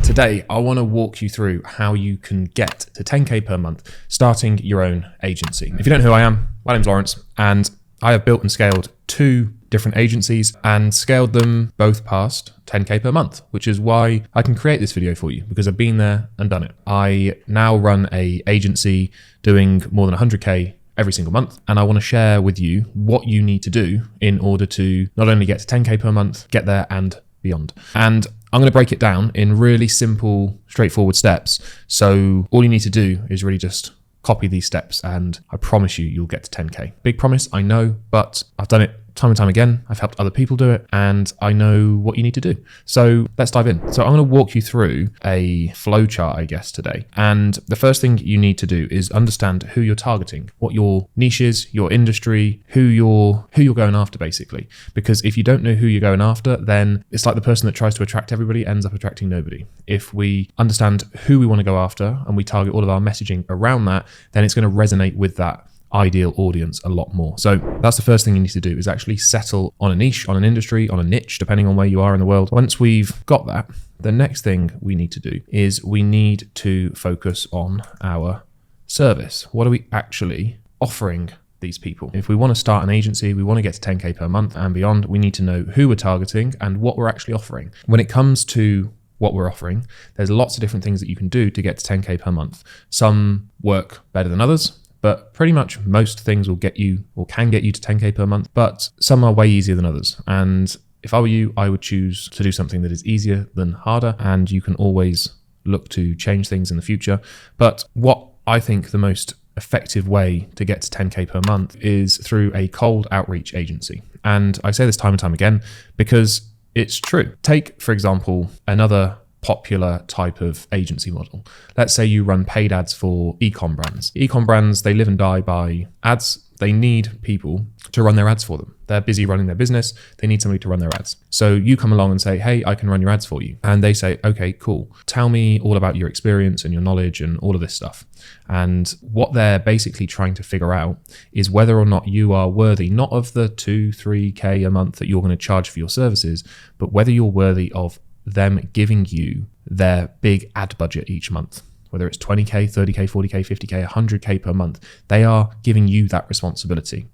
Today, I want to walk you through how you can get to 10K per month starting your own agency. If you don't know who I am, my name's Lawrence, and I have built and scaled 2 different agencies and scaled them both past 10K per month, which is why I can create this video for you, because I've been there and done it. I now run an agency doing more than 100K every single month. And I want to share with you what you need to do in order to not only get to 10K per month, get there and beyond. And I'm going to break it down in really simple, straightforward steps. So all you need to do is really just copy these steps and I promise you, you'll get to 10K. Big promise, I know, but I've done it time and time again. I've helped other people do it and I know what you need to do. So let's dive in. So I'm going to walk you through a flow chart, I guess, today. And the first thing you need to do is understand who you're targeting, what your niche is, your industry, who you're going after, basically. Because if you don't know who you're going after, then it's like the person that tries to attract everybody ends up attracting nobody. If we understand who we want to go after and we target all of our messaging around that, then it's going to resonate with that ideal audience a lot more. So that's the first thing you need to do, is actually settle on a niche, on an industry, on a niche, depending on where you are in the world. Once we've got that, the next thing we need to do is we need to focus on our service. What are we actually offering these people? If we want to start an agency, we want to get to 10K per month and beyond, we need to know who we're targeting and what we're actually offering. When it comes to what we're offering, there's lots of different things that you can do to get to 10K per month. Some work better than others, but pretty much most things will get you or can get you to 10K per month, but some are way easier than others. And if I were you, I would choose to do something that is easier than harder, and you can always look to change things in the future. But what I think the most effective way to get to 10K per month is through a cold outreach agency. And I say this time and time again because it's true. Take, for example, another popular type of agency model. Let's say you run paid ads for e-com brands. E-com brands, they live and die by ads. They need people to run their ads for them. They're busy running their business. They need somebody to run their ads. So you come along and say, hey, I can run your ads for you. And they say, okay, cool. Tell me all about your experience and your knowledge and all of this stuff. And what they're basically trying to figure out is whether or not you are worthy, not of the 2-3K a month that you're going to charge for your services, but whether you're worthy of them giving you their big ad budget each month, whether it's 20K, 30K, 40K, 50K, 100K per month. They are giving you that responsibility.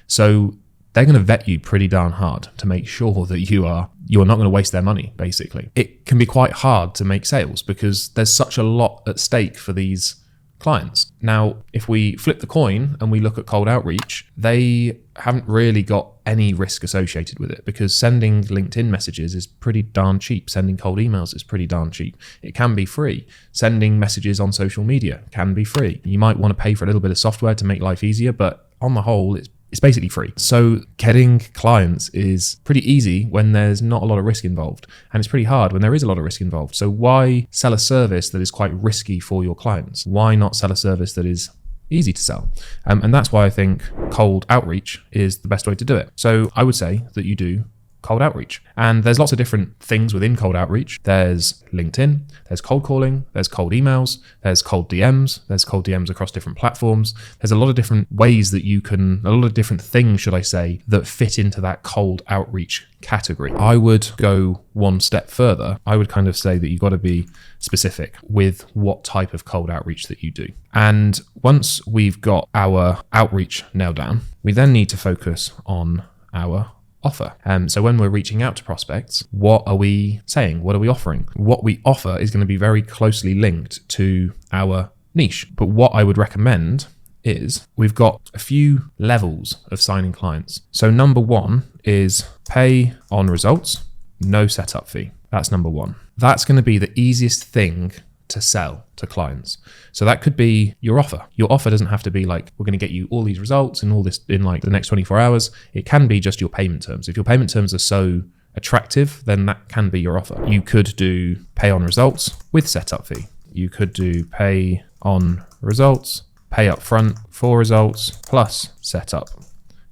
So they're going to vet you pretty darn hard to make sure that you're not going to waste their money, basically. It can be quite hard to make sales because there's such a lot at stake for these clients. Now, if we flip the coin and we look at cold outreach, they haven't really got any risk associated with it because sending LinkedIn messages is pretty darn cheap. Sending cold emails is pretty darn cheap. It can be free. Sending messages on social media can be free. You might want to pay for a little bit of software to make life easier, but on the whole, it's basically free. So getting clients is pretty easy when there's not a lot of risk involved, and it's pretty hard when there is a lot of risk involved. So why sell a service that is quite risky for your clients? Why not sell a service that is easy to sell? And that's why I think cold outreach is the best way to do it. So I would say that you do cold outreach. And there's lots of different things within cold outreach. There's LinkedIn, there's cold calling, there's cold emails, there's cold DMs, there's cold DMs across different platforms. There's a lot of different ways that you can, a lot of different things, should I say, that fit into that cold outreach category. I would go one step further. I would kind of say that you've got to be specific with what type of cold outreach that you do. And once we've got our outreach nailed down, we then need to focus on our offer. So when we're reaching out to prospects, what are we saying? What are we offering? What we offer is going to be very closely linked to our niche. But what I would recommend is we've got a few levels of signing clients. So number 1 is pay on results, no setup fee. That's number 1. That's going to be the easiest thing to sell to clients. So that could be your offer. Your offer doesn't have to be like, we're going to get you all these results and all this in like the next 24 hours. It can be just your payment terms. If your payment terms are so attractive, then that can be your offer. You could do pay on results with setup fee. You could do pay on results, pay up front for results plus setup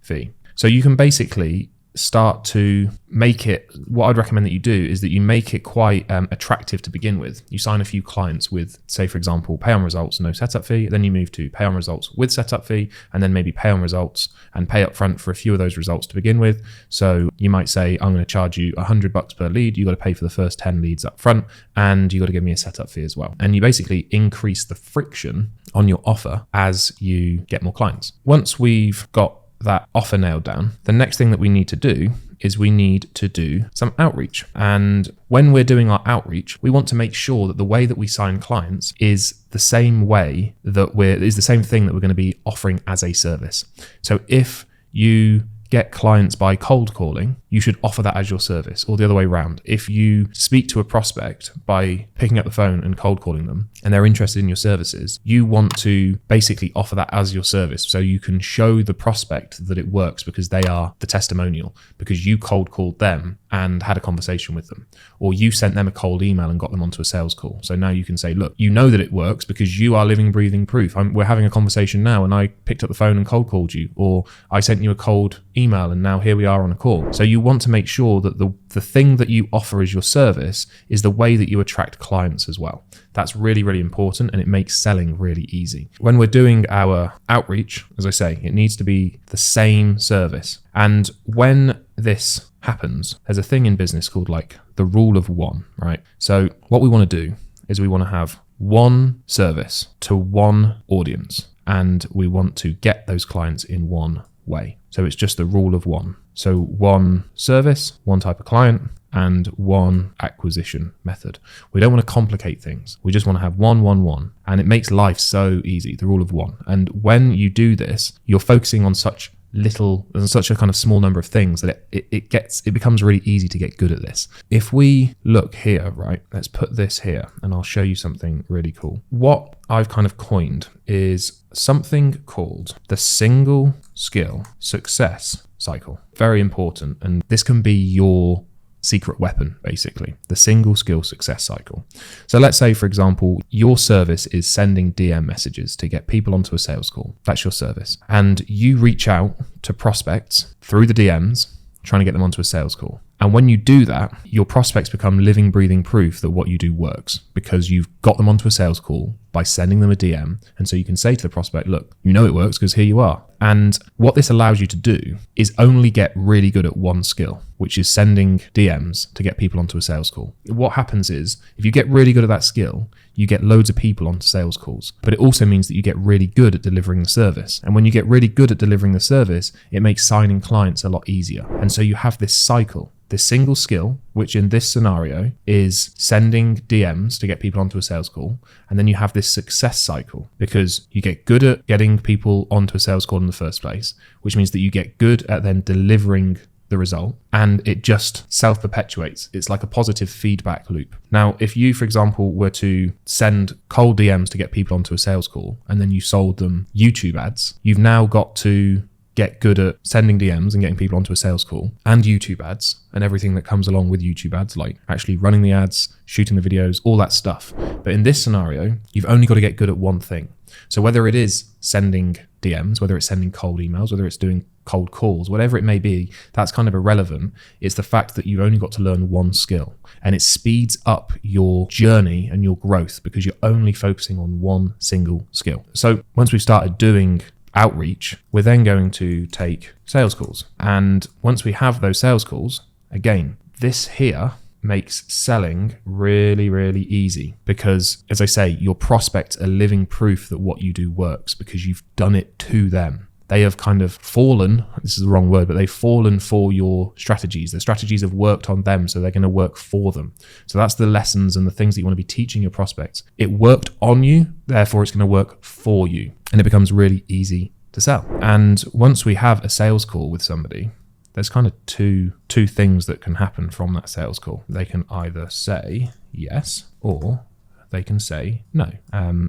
fee. So you can basically start to make it, what I'd recommend that you do is that you make it quite attractive to begin with. You sign a few clients with, say, for example, pay on results, no setup fee. Then you move to pay on results with setup fee, and then maybe pay on results and pay up front for a few of those results to begin with. So you might say, I'm going to charge you $100 per lead. You got to pay for the first 10 leads up front, and you got to give me a setup fee as well. And you basically increase the friction on your offer as you get more clients. Once we've got that offer nailed down, the next thing that we need to do is we need to do some outreach. And when we're doing our outreach, we want to make sure that the way that we sign clients is the same way that is the same thing that we're going to be offering as a service. So if you get clients by cold calling, you should offer that as your service, or the other way around. If you speak to a prospect by picking up the phone and cold calling them and they're interested in your services, you want to basically offer that as your service so you can show the prospect that it works because they are the testimonial, because you cold called them and had a conversation with them, or you sent them a cold email and got them onto a sales call. So now you can say, look, you know that it works because you are living, breathing proof. We're having a conversation now and I picked up the phone and cold called you, or I sent you a cold email and now here we are on a call. So you want to make sure that the thing that you offer as your service is the way that you attract clients as well. That's really, really important, and it makes selling really easy. When we're doing our outreach, as I say, it needs to be the same service. And when this happens, there's a thing in business called like the rule of one, right? So what we want to do is we want to have one service to one audience, and we want to get those clients in one way. So it's just the rule of one. So one service, one type of client, and one acquisition method. We don't want to complicate things. We just want to have one. And it makes life so easy, the rule of one. And when you do this, you're focusing on such a kind of small number of things that it becomes really easy to get good at this. If we look here, right, let's put this here and I'll show you something really cool. What I've kind of coined is something called the single skill success cycle. Very important. And this can be your secret weapon, basically, the single skill success cycle. So let's say, for example, your service is sending DM messages to get people onto a sales call. That's your service. And you reach out to prospects through the DMs, trying to get them onto a sales call. And when you do that, your prospects become living, breathing proof that what you do works because you've got them onto a sales call by sending them a DM. And so you can say to the prospect, look, you know it works because here you are. And what this allows you to do is only get really good at one skill, which is sending DMs to get people onto a sales call. What happens is if you get really good at that skill, you get loads of people onto sales calls, but it also means that you get really good at delivering the service. And when you get really good at delivering the service, it makes signing clients a lot easier. And so you have this cycle. This single skill, which in this scenario is sending DMs to get people onto a sales call. And then you have this success cycle because you get good at getting people onto a sales call in the first place, which means that you get good at then delivering the result, and it just self-perpetuates. It's like a positive feedback loop. Now, if you, for example, were to send cold DMs to get people onto a sales call and then you sold them YouTube ads, you've now got to get good at sending DMs and getting people onto a sales call and YouTube ads and everything that comes along with YouTube ads, like actually running the ads, shooting the videos, all that stuff. But in this scenario, you've only got to get good at one thing. So whether it is sending DMs, whether it's sending cold emails, whether it's doing cold calls, whatever it may be, that's kind of irrelevant. It's the fact that you've only got to learn one skill, and it speeds up your journey and your growth because you're only focusing on one single skill. So once we've started doing outreach, we're then going to take sales calls. And once we have those sales calls, again, this here makes selling really, really easy because, as I say, your prospects are living proof that what you do works because you've done it to them. They have kind of fallen, this is the wrong word, but they've fallen for your strategies. The strategies have worked on them, so they're going to work for them. So that's the lessons and the things that you want to be teaching your prospects. It worked on you, therefore it's going to work for you. And it becomes really easy to sell. And once we have a sales call with somebody, there's kind of two things that can happen from that sales call. They can either say yes or they can say no.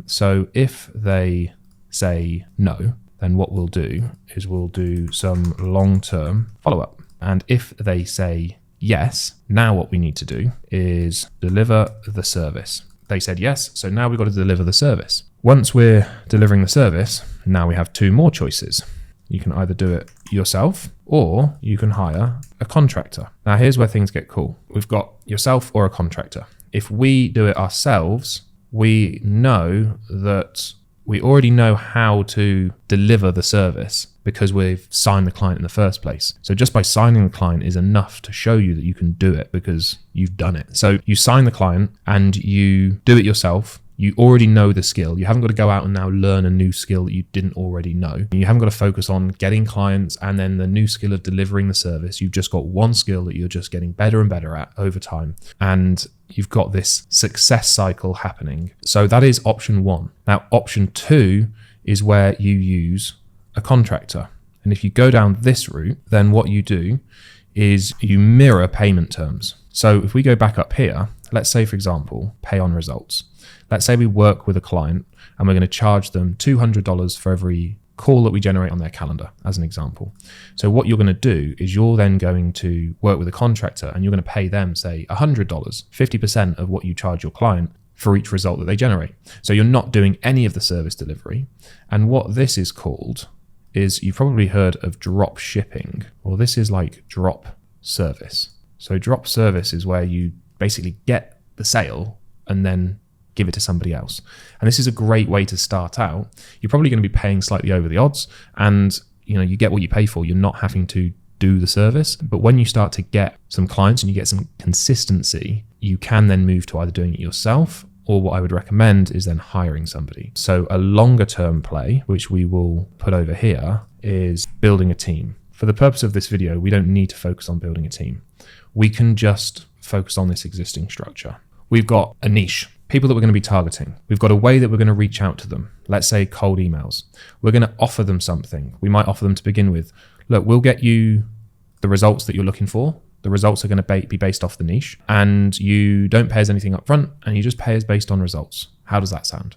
So if they say no, then what we'll do is we'll do some long-term follow-up. And if they say yes, now what we need to do is deliver the service. They said yes, so now we've got to deliver the service. Once we're delivering the service, now we have two more choices. You can either do it yourself or you can hire a contractor. Now, here's where things get cool. We've got yourself or a contractor. If we do it ourselves, we know that we already know how to deliver the service because we've signed the client in the first place. So just by signing the client is enough to show you that you can do it because you've done it. So you sign the client and you do it yourself. You already know the skill. You haven't got to go out and now learn a new skill that you didn't already know. You haven't got to focus on getting clients and then the new skill of delivering the service. You've just got one skill that you're just getting better and better at over time. And you've got this success cycle happening. So that is option one. Now, option two is where you use a contractor. And if you go down this route, then what you do is you mirror payment terms. So if we go back up here, let's say, for example, pay on results. Let's say we work with a client and we're going to charge them $200 for every call that we generate on their calendar, as an example. So what you're going to do is you're then going to work with a contractor and you're going to pay them, say, $100, 50% of what you charge your client for each result that they generate. So you're not doing any of the service delivery. And what this is called is, you've probably heard of drop shipping. Well, this is like drop service. So drop service is where you basically get the sale and then give it to somebody else. And this is a great way to start out. You're probably going to be paying slightly over the odds and you get what you pay for. You're not having to do the service. But when you start to get some clients and you get some consistency, you can then move to either doing it yourself, or what I would recommend is then hiring somebody. So a longer term play, which we will put over here, is building a team. For the purpose of this video, we don't need to focus on building a team. We can just focus on this existing structure. We've got a niche, people that we're going to be targeting. We've got a way that we're going to reach out to them. Let's say cold emails. We're going to offer them something. We might offer them to begin with, look, we'll get you the results that you're looking for. The results are going to be based off the niche, and you don't pay us anything up front and you just pay us based on results. How does that sound?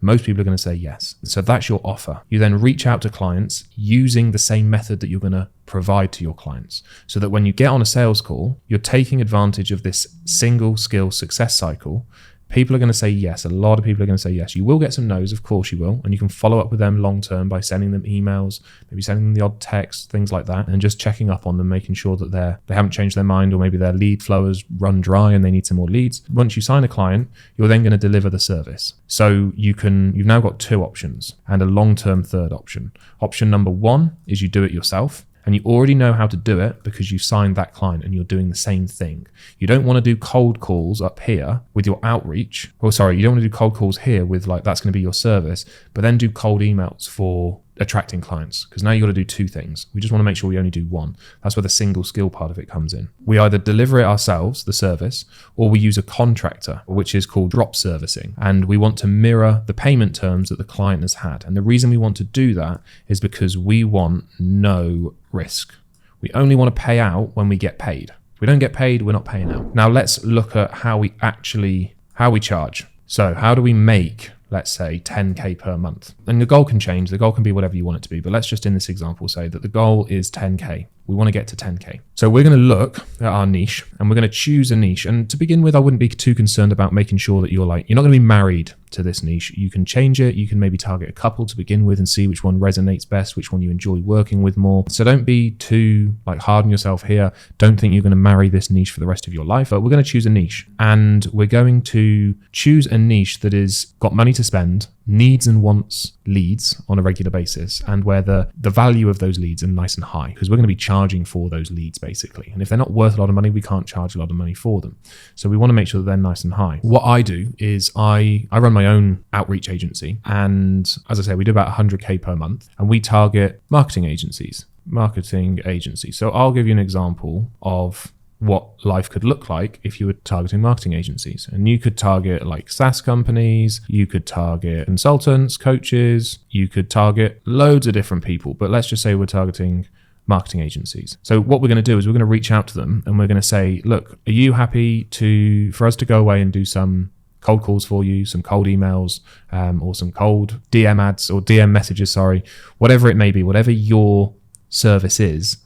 Most people are going to say yes. So that's your offer. You then reach out to clients using the same method that you're going to provide to your clients, so that when you get on a sales call, you're taking advantage of this single skill success cycle. People are going to say yes. A lot of people are going to say yes. You will get some no's, of course you will. And you can follow up with them long term by sending them emails, maybe sending them the odd text, things like that, and just checking up on them, making sure that they haven't changed their mind, or maybe their lead flow has run dry and they need some more leads. Once you sign a client, you're then going to deliver the service. So you've now got two options and a long-term third option. Option number one is you do it yourself. And you already know how to do it because you signed that client and you're doing the same thing. You don't want to do cold calls up here with your outreach. You don't want to do cold calls here with that's going to be your service, but then do cold emails for attracting clients, because now you've got to do two things. We just want to make sure we only do one. That's where the single skill part of it comes in. We either deliver it ourselves, the service, or we use a contractor, which is called drop servicing. And we want to mirror the payment terms that the client has had. And the reason we want to do that is because we want no risk. We only want to pay out when we get paid. If we don't get paid, we're not paying out. Now let's look at how we charge. So how do we make, let's say, 10K per month? And the goal can change. The goal can be whatever you want it to be. But let's just in this example say that the goal is 10K. We want to get to 10K. So we're going to look at our niche and we're going to choose a niche. And to begin with, I wouldn't be too concerned about making sure that you're not going to be married to this niche. You can change it. You can maybe target a couple to begin with and see which one resonates best, which one you enjoy working with more. So don't be too hard on yourself here. Don't think you're going to marry this niche for the rest of your life. But we're going to choose a niche, and we're going to choose a niche that is got money to spend, needs and wants leads on a regular basis, and where the value of those leads are nice and high, because we're going to be charging for those leads basically. And if they're not worth a lot of money, we can't charge a lot of money for them. So we want to make sure that they're nice and high. What I do is I run my own outreach agency, and as I say, we do about 100K per month, and we target marketing agencies. So I'll give you an example of what life could look like if you were targeting marketing agencies. And you could target SaaS companies, you could target consultants, coaches, you could target loads of different people. But let's just say we're targeting marketing agencies. So what we're going to do is we're going to reach out to them and we're going to say, look, are you happy for us to go away and do some cold calls for you, some cold emails, or some cold DM ads or DM messages, whatever it may be, whatever your service is,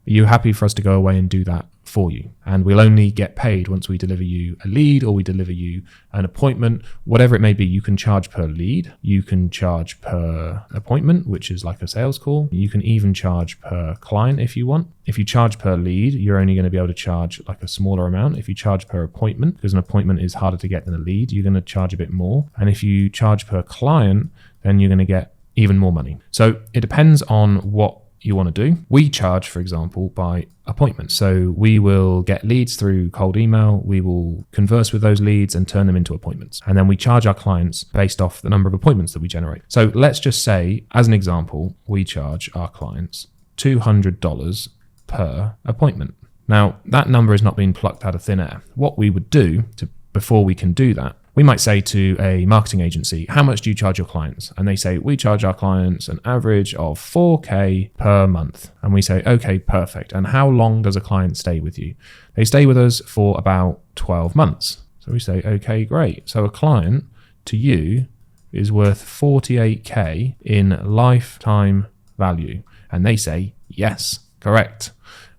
are you happy for us to go away and do that for you. And we'll only get paid once we deliver you a lead or we deliver you an appointment, whatever it may be. You can charge per lead. You can charge per appointment, which is like a sales call. You can even charge per client if you want. If you charge per lead, you're only going to be able to charge like a smaller amount. If you charge per appointment, because an appointment is harder to get than a lead, you're going to charge a bit more. And if you charge per client, then you're going to get even more money. So it depends on what you want to do. We charge, for example, by appointment. So we will get leads through cold email. We will converse with those leads and turn them into appointments. And then we charge our clients based off the number of appointments that we generate. So let's just say, as an example, we charge our clients $200 per appointment. Now, that number is not being plucked out of thin air. What we would do before we can do that, we might say to a marketing agency, how much do you charge your clients? And they say, we charge our clients an average of $4,000 per month. And we say, okay, perfect. And how long does a client stay with you? They stay with us for about 12 months. So we say, okay, great. So a client to you is worth $48,000 in lifetime value. And they say, yes, correct.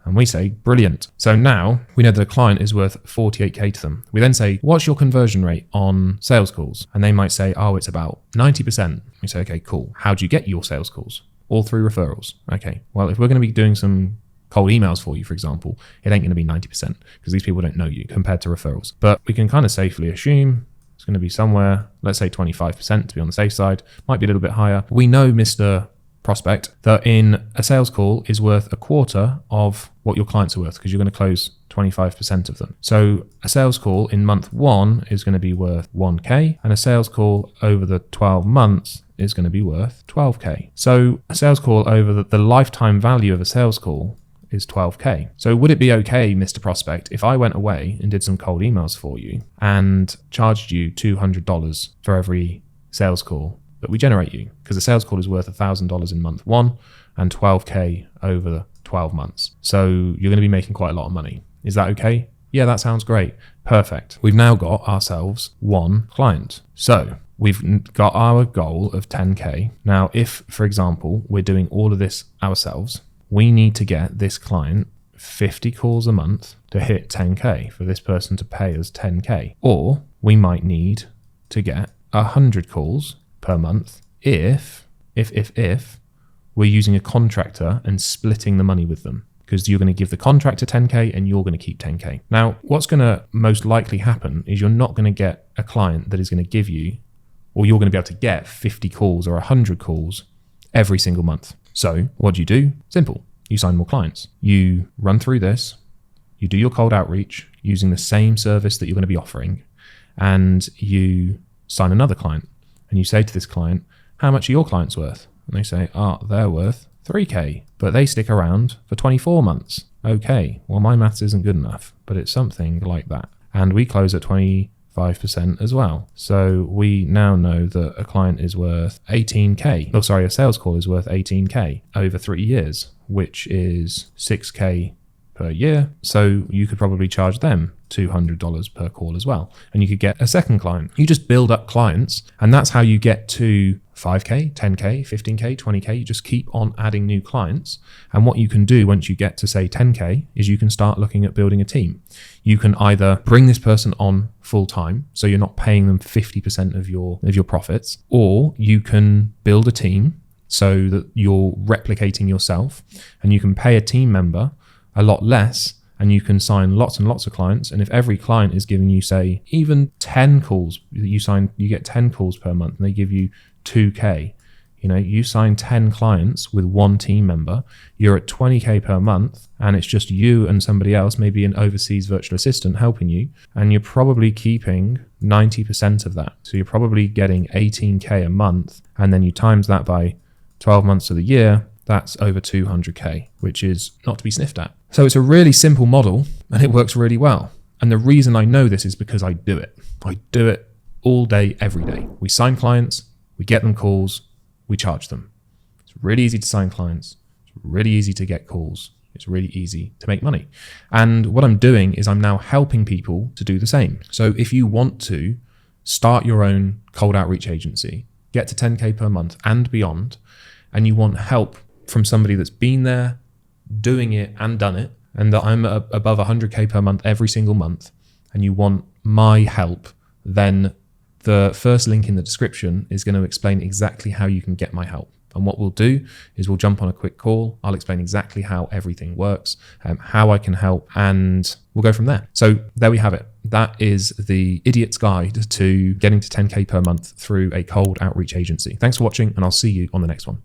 And we say, brilliant. So now we know that a client is worth $48,000 to them. We then say, what's your conversion rate on sales calls? And they might say, oh, it's about 90%. We say, okay, cool. How do you get your sales calls? All through referrals. Okay, well, if we're going to be doing some cold emails for you, for example, it ain't going to be 90% because these people don't know you compared to referrals. But we can kind of safely assume it's going to be somewhere, let's say 25% to be on the safe side, might be a little bit higher. We know, Mr. Prospect, that in a sales call is worth a quarter of what your clients are worth because you're going to close 25% of them. So a sales call in month 1 is going to be worth $1,000 and a sales call over the 12 months is going to be worth $12,000. So a sales call over the lifetime value of a sales call is $12,000. So would it be okay, Mr. Prospect, if I went away and did some cold emails for you and charged you $200 for every sales call that we generate you? Because a sales call is worth $1,000 in month 1 and $12,000 over the 12 months. So you're going to be making quite a lot of money. Is that okay? Yeah, that sounds great. Perfect. We've now got ourselves one client. So we've got our goal of $10,000. Now, if, for example, we're doing all of this ourselves, we need to get this client 50 calls a month to hit $10,000 for this person to pay us $10,000. Or we might need to get 100 calls per month if we're using a contractor and splitting the money with them, because you're going to give the contractor $10,000 and you're going to keep $10,000. Now, what's going to most likely happen is you're not going to get a client that is going to give you, or you're going to be able to get 50 calls or 100 calls every single month. So what do? Simple. You sign more clients. You run through this. You do your cold outreach using the same service that you're going to be offering, and you sign another client. And you say to this client, how much are your clients worth? And they say, they're worth $3,000, but they stick around for 24 months. Okay, well, my maths isn't good enough, but it's something like that. And we close at 25% as well. So we now know that a client is worth $18,000. A sales call is worth $18,000 over 3 years, which is $6,000 per year. So you could probably charge them $200 per call as well. And you could get a second client. You just build up clients, and that's how you get to $5,000, $10,000, $15,000, $20,000. You just keep on adding new clients. And what you can do once you get to say $10,000 is you can start looking at building a team. You can either bring this person on full time, so you're not paying them 50% of your profits, or you can build a team so that you're replicating yourself, and you can pay a team member a lot less, and you can sign lots and lots of clients. And if every client is giving you, say, even 10 calls, you get 10 calls per month, and they give you $2,000. You sign 10 clients with one team member, you're at $20,000 per month, and it's just you and somebody else, maybe an overseas virtual assistant helping you, and you're probably keeping 90% of that. So you're probably getting $18,000 a month, and then you times that by 12 months of the year, that's over $200,000, which is not to be sniffed at. So it's a really simple model, and it works really well. And the reason I know this is because I do it. I do it all day, every day. We sign clients, we get them calls, we charge them. It's really easy to sign clients. It's really easy to get calls. It's really easy to make money. And what I'm doing is I'm now helping people to do the same. So if you want to start your own cold outreach agency, get to $10,000 per month and beyond, and you want help from somebody that's been there, doing it and done it, and that I'm above 100K per month every single month, and you want my help, then the first link in the description is going to explain exactly how you can get my help. And what we'll do is we'll jump on a quick call. I'll explain exactly how everything works, how I can help, and we'll go from there. So there we have it. That is the idiot's guide to getting to 10K per month through a cold outreach agency. Thanks for watching, and I'll see you on the next one.